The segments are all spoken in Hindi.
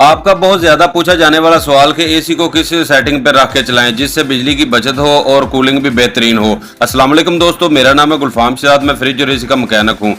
आपका बहुत ज़्यादा पूछा जाने वाला सवाल कि एसी को किस सेटिंग पर रख के चलाएं जिससे बिजली की बचत हो और कूलिंग भी बेहतरीन हो। अस्सलाम वालेकुम दोस्तों, मेरा नाम है गुलफाम सिराज, मैं फ्रिज और एसी का मैकेनिक हूं।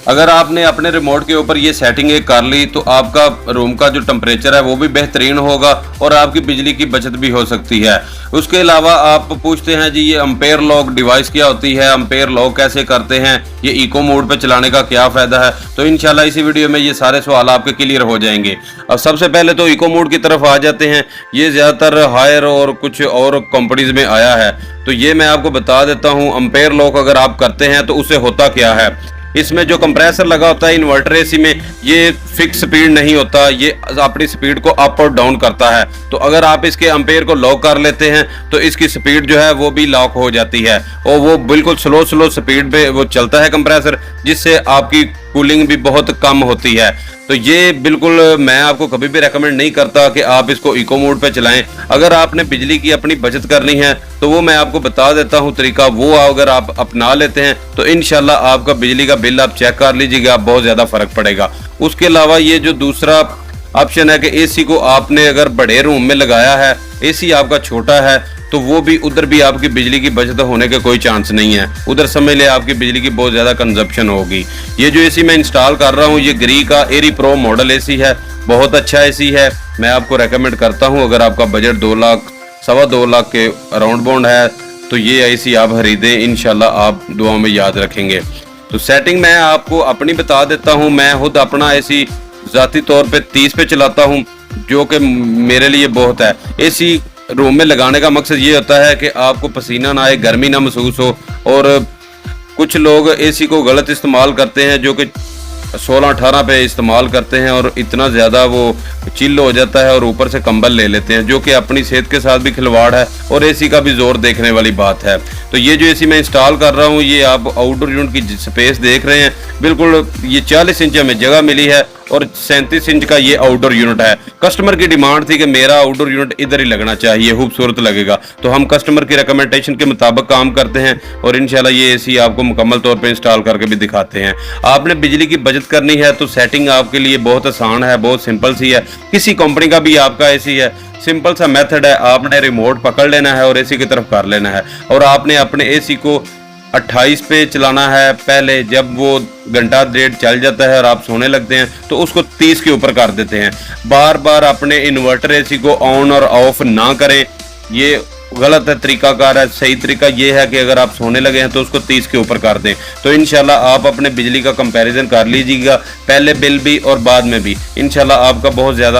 अगर आपने अपने रिमोट के ऊपर ये सेटिंग एक कर ली तो आपका रूम का जो टेम्परेचर है वो भी बेहतरीन होगा और आपकी बिजली की बचत भी हो सकती है। उसके अलावा आप पूछते हैं जी ये अम्पेयर लॉक डिवाइस क्या होती है, अम्पेयर लॉक कैसे करते हैं, ये इको मोड पे चलाने का क्या फ़ायदा है, तो इंशाल्लाह इसी वीडियो में ये सारे सवाल आपके क्लियर हो जाएंगे। अब सबसे पहले तो इको मोड की तरफ आ जाते हैं। ये ज़्यादातर हायर और कुछ और कंपनीज में आया है, तो ये मैं आपको बता देता हूँ। अम्पेयर लॉक अगर आप करते हैं तो उससे होता क्या है, इसमें जो कंप्रेसर लगा होता है इन्वर्टर एसी में, ये फिक्स स्पीड नहीं होता, ये अपनी स्पीड को अप और डाउन करता है। तो अगर आप इसके अम्पेयर को लॉक कर लेते हैं तो इसकी स्पीड जो है वो भी लॉक हो जाती है और वो बिल्कुल स्लो स्पीड पे वो चलता है कंप्रेसर, जिससे आपकी कूलिंग भी बहुत कम होती है। तो ये बिल्कुल मैं आपको कभी भी रेकमेंड नहीं करता कि आप इसको इको मोड पे चलाएं। अगर आपने बिजली की अपनी बचत करनी है तो वो मैं आपको बता देता हूं तरीका, वो अगर आप अपना लेते हैं तो इंशाल्लाह आपका बिजली का बिल आप चेक कर लीजिएगा, बहुत ज़्यादा फर्क पड़ेगा। उसके अलावा ये जो दूसरा ऑप्शन है कि एसी को आपने अगर बड़े रूम में लगाया है, एसी आपका छोटा है, तो वो भी उधर भी आपकी बिजली की बचत होने के कोई चांस नहीं है। उधर समझ ले आपकी बिजली की बहुत ज़्यादा कंजप्शन होगी। ये जो एसी मैं इंस्टॉल कर रहा हूँ ये ग्री का एरी प्रो मॉडल एसी है, बहुत अच्छा एसी है, मैं आपको रेकमेंड करता हूँ। अगर आपका बजट 2 लाख सवा 2 लाख के अराउंड बाउंड है तो ये एसी आप खरीदें, इंशाल्लाह आप दुआ में याद रखेंगे। तो सेटिंग मैं आपको अपनी बता देता हूँ। मैं खुद अपना एसी ज़ाती तौर पे 30 पे चलाता हूँ, जो कि मेरे लिए बहुत है। एसी रूम में लगाने का मकसद ये होता है कि आपको पसीना ना आए, गर्मी ना महसूस हो। और कुछ लोग एसी को गलत इस्तेमाल करते हैं, जो कि 16-18 पे इस्तेमाल करते हैं और इतना ज़्यादा वो चिल हो जाता है और ऊपर से कंबल ले लेते हैं, जो कि अपनी सेहत के साथ भी खिलवाड़ है और एसी का भी जोर देखने वाली बात है। तो ये जो एसी मैं इंस्टॉल कर रहा हूँ, ये आप आउटडोर यूनिट की स्पेस देख रहे हैं, बिल्कुल ये 40 इंच हमें जगह मिली है और 37 इंच का ये आउटडोर यूनिट है। कस्टमर की डिमांड थी कि मेरा आउटडोर यूनिट इधर ही लगना चाहिए, खूबसूरत लगेगा, तो हम कस्टमर की रिकमेंडेशन के मुताबिक काम करते हैं और इंशाल्लाह ये एसी आपको मुकम्मल तौर पे इंस्टॉल करके भी दिखाते हैं। आपने बिजली की बचत करनी है तो सेटिंग आपके लिए बहुत आसान है, बहुत सिंपल सी है। किसी कंपनी का भी आपका एसी है, सिंपल सा मेथड है, आपने रिमोट पकड़ लेना है और एसी की तरफ कर लेना है और आपने अपने एसी को 28 पे चलाना है। पहले जब वो घंटा डेढ़ चल जाता है और आप सोने लगते हैं तो उसको 30 के ऊपर कर देते हैं। बार बार अपने इन्वर्टर एसी को ऑन और ऑफ ना करें, ये गलत है, तरीकाकार है। सही तरीका ये है कि अगर आप सोने लगे हैं तो उसको 30 के ऊपर कर दें। तो इंशाल्लाह आप अपने बिजली का कंपैरिजन कर लीजिएगा, पहले बिल भी और बाद में भी, इंशाल्लाह आपका बहुत ज़्यादा